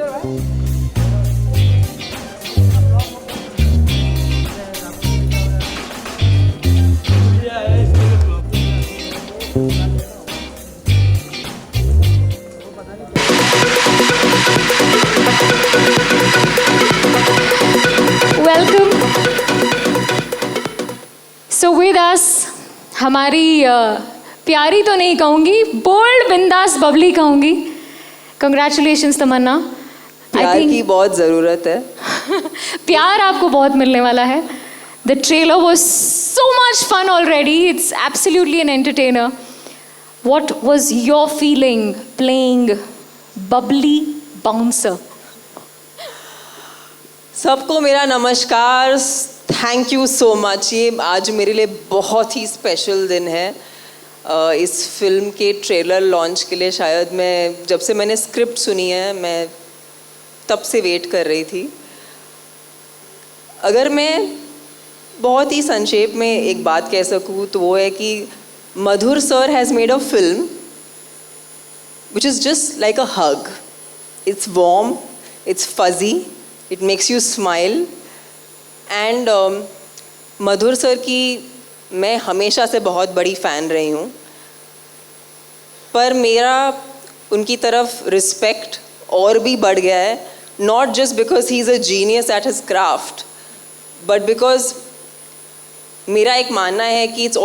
Welcome. So with us हमारी प्यारी तो नहीं कहूँगी, बोल्ड बिंदास बबली कहूँगी। कंग्रेचुलेशंस तमन्ना। प्यार की बहुत ज़रूरत है। प्यार आपको बहुत मिलने वाला है। The trailer was so much fun already. It's absolutely an entertainer. What was your feeling playing Babli Bouncer? सबको मेरा नमस्कार। Thank you so much. ये आज मेरे लिए बहुत ही स्पेशल दिन है। इस फिल्म के ट्रेलर लॉन्च के लिए शायद मैं जब से मैंने स्क्रिप्ट सुनी है, मैं तब से वेट कर रही थी। अगर मैं बहुत ही संक्षेप में एक बात कह सकूँ तो वो है कि Madhur sir has made a film which is just like a hug. It's warm, it's fuzzy, it makes you smile. And Madhur sir की मैं हमेशा से बहुत बड़ी फ़ैन रही हूँ, पर मेरा उनकी तरफ रिस्पेक्ट और भी बढ़ गया है। Not just because he is a genius at his craft, but because मेरा एक मानना है कि it's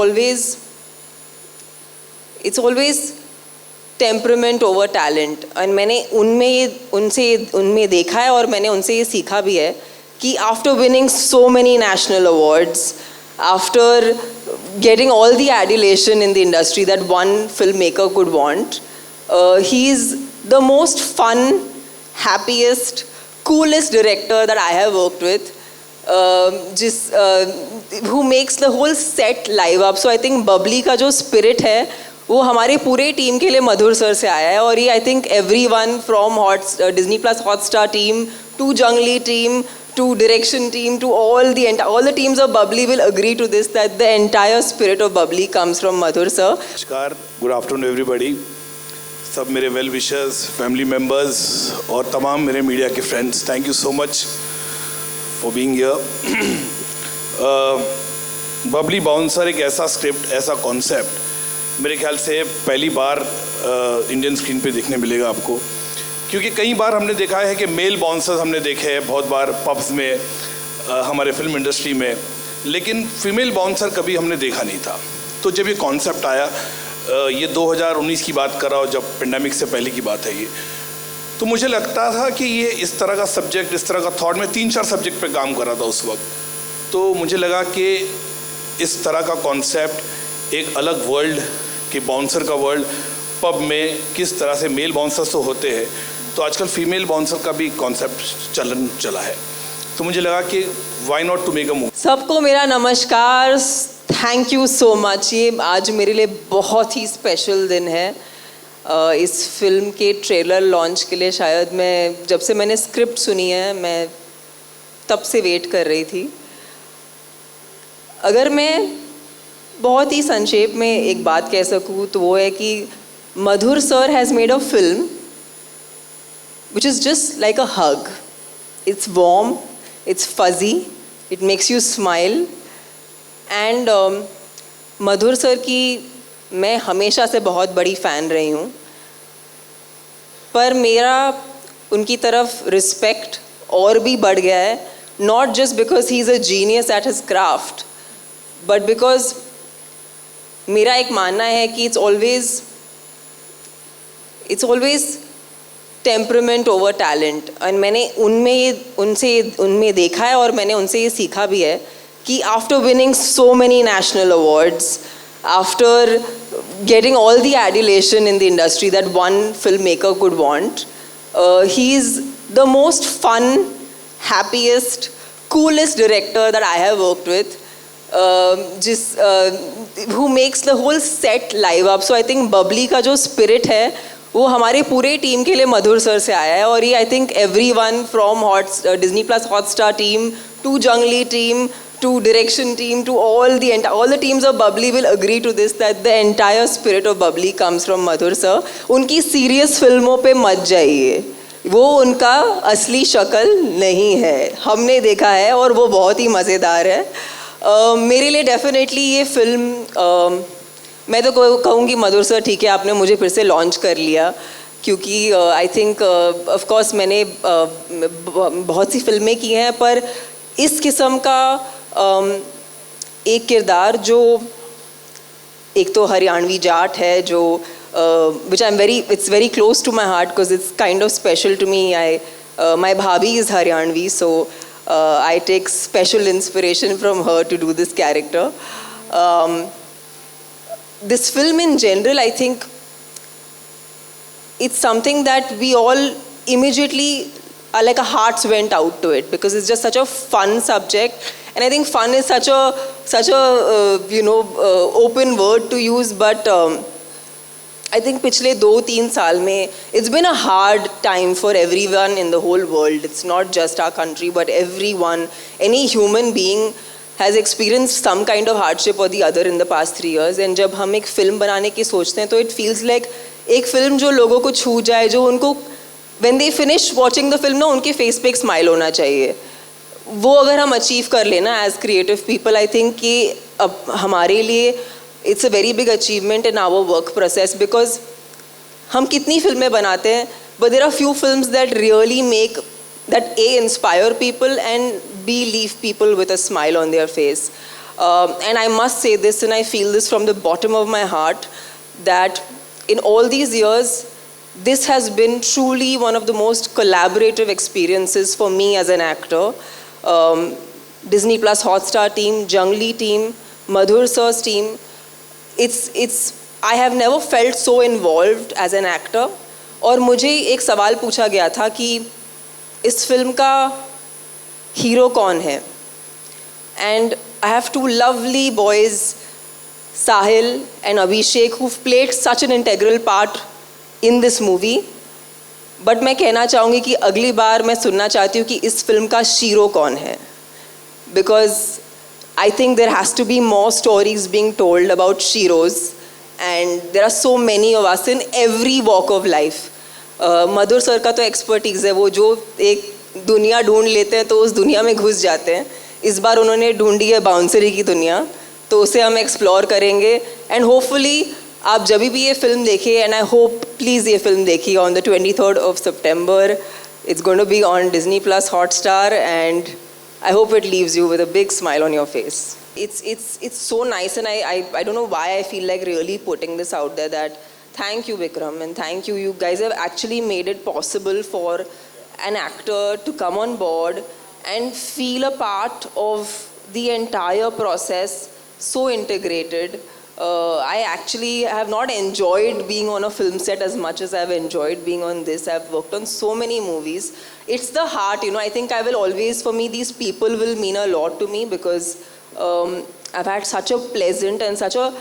always temperament over talent. और मैंने उनमें देखा है और मैंने उनसे ये सीखा भी है कि after winning so many national awards, after getting all the adulation in the industry that one filmmaker could want, he is the most fun, happiest, coolest director that I have worked with, who makes the whole set live up. So I think Bubbly का जो spirit है वो हमारे पूरे team के लिए मधुर sir से आया है। और ये I think everyone from Disney Plus Hotstar team to Junglee team to direction team to all the teams of Bubbly will agree to this, that the entire spirit of Bubbly comes from Madhur sir. नमस्कार, good afternoon everybody. सब मेरे well wishers, family members और तमाम मेरे media के friends, thank you so much for being here. Babli bouncer एक ऐसा script, ऐसा कॉन्सेप्ट मेरे ख्याल से पहली बार इंडियन स्क्रीन पे देखने मिलेगा आपको। क्योंकि कई बार हमने देखा है कि मेल बाउंसर्स हमने देखे हैं बहुत बार पब्स में, हमारे फिल्म इंडस्ट्री में, लेकिन फीमेल बाउंसर कभी हमने देखा नहीं था। तो जब ये कॉन्सेप्ट आया, ये 2019 की बात कर रहा हूँ, जब पेंडेमिक से पहले की बात है ये, तो मुझे लगता था कि ये इस तरह का सब्जेक्ट, इस तरह का थॉट, में 3-4 सब्जेक्ट पे काम कर रहा था उस वक्त। तो मुझे लगा कि इस तरह का कॉन्सेप्ट, एक अलग वर्ल्ड कि बाउंसर का वर्ल्ड, पब में किस तरह से मेल बाउंसर्स तो होते हैं, तो आजकल फीमेल बाउंसर का भी कॉन्सेप्ट चला है। तो मुझे लगा कि why not to make a movie. सबको मेरा नमस्कार। Thank you so much. ये आज मेरे लिए बहुत ही स्पेशल दिन है। इस फिल्म के ट्रेलर लॉन्च के लिए शायद मैं जब से मैंने स्क्रिप्ट सुनी है, मैं तब से वेट कर रही थी। अगर मैं बहुत ही संक्षेप में एक बात कह सकूँ तो वो है कि Madhur sir has made a film which is just like a hug. It's warm, it's fuzzy, it makes you smile. And Madhur sir की मैं हमेशा से बहुत बड़ी फ़ैन रही हूँ, पर मेरा उनकी तरफ रिस्पेक्ट और भी बढ़ गया है। Not just because he is a genius at his craft, but because मेरा एक मानना है कि it's always temperament over talent. और मैंने उनमें देखा है और मैंने उनसे ये सीखा भी है कि after winning so many national awards, after getting all the adulation in the industry that one film maker could want, he is the most fun, happiest, coolest director that I have worked with, who makes the whole set live up. So I think Bubbly का जो spirit है वो हमारे पूरे team के लिए मधुर sir से आया है। और ये I think everyone from Disney Plus Hotstar team to Junglee team to direction team to all the teams of Bubbly will agree to this, that the entire spirit of Bubbly comes from Madhur sir. उनकी serious फिल्मों पे मत जाइए, वो उनका असली शक्ल नहीं है, हमने देखा है और वो बहुत ही मज़ेदार है। मेरे लिए डेफिनेटली ये फिल्म मैं तो कहूँगी मधुर सर ठीक है आपने मुझे फिर से लॉन्च कर लिया, क्योंकि आई थिंक ऑफ कोर्स मैंने बहुत सी फिल्में की हैं, पर इस किस्म का एक किरदार जो एक तो हरियाणवी जाट है जो which it's very close to my heart because it's kind of special to me. My bhabhi is Haryanvi, so I take special inspiration from her to do this character. This film in general, I think it's something that we all immediately like our hearts went out to it because it's just such a fun subject, and I think fun is such a open word to use, but I think पिछले 2-3 साल में it's been a hard time for everyone in the whole world. It's not just our country, but everyone, any human being has experienced some kind of hardship or the other in the past 3 years. And जब हम एक film बनाने की सोचते हैं तो it feels like एक film जो लोगों को छू जाए, जो उनको when they finish watching the film ना उनके face पे एक smile होना चाहिए. वो अगर हम achieve कर लेना as creative people, I think कि अब हमारे लिए it's a very big achievement in our work process because हम कितनी फिल्में बनाते हैं, but there are few films that really make that A, inspire people and B, leave people with a smile on their face. And I must say this, and I feel this from the bottom of my heart, that in all these years, this has been truly one of the most collaborative experiences for me as an actor. Disney Plus Hotstar team, Junglee team, Madhur Sir's team, I have never felt so involved as an actor. और मुझे एक सवाल पूछा गया था कि इस film का हीरो कौन है, and I have 2 lovely boys, Sahil and Abhishek, who've played such an integral part in this movie. But मैं कहना चाहूँगी कि अगली बार मैं सुनना चाहती हूँ कि इस फिल्म का शीरो कौन है, because I think there has to be more stories being told about sheroes, and there are so many of us in every walk of life. Madhur sir का तो एक्सपर्टीज़ है, वो जो एक दुनिया ढूंढ लेते हैं तो उस दुनिया में घुस जाते हैं. इस बार उन्होंने ढूंढी है बाउंसरी की दुनिया, तो उसे हम एक्सप्लोर करेंगे. एंड होपफुली आप जब भी ये फिल्म देखिए, एंड आई होप प्लीज़ ये फिल्म देखिए on the 23rd of September. It's going to be on Disney Plus Hotstar, and I hope it leaves you with a big smile on your face. It's so nice, and I don't know why I feel like really putting this out there, that thank you Vikram, and thank you. You guys have actually made it possible for an actor to come on board and feel a part of the entire process, so integrated. I actually have not enjoyed being on a film set as much as I've enjoyed being on this. I've worked on so many movies. It's the heart, I think I will always, for me, these people will mean a lot to me because I've had such a pleasant and such a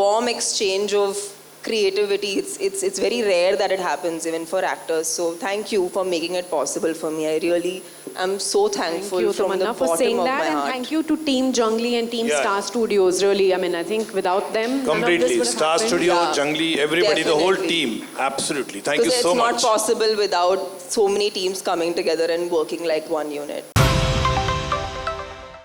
warm exchange of creativity. It's very rare that it happens even for actors. So thank you for making it possible for me. I really am so thankful. Thank you, from the Tamanna, for bottom saying of that, my and heart. thank you to Team Junglee and Team Yeah. Star Studios. Really, I think without them, none of this Completely. would have Star happened. Studio, Yeah. Junglee, everybody, the whole Definitely. team. Absolutely. Thank you Because so it's much. not possible without so many teams coming together and working like one unit.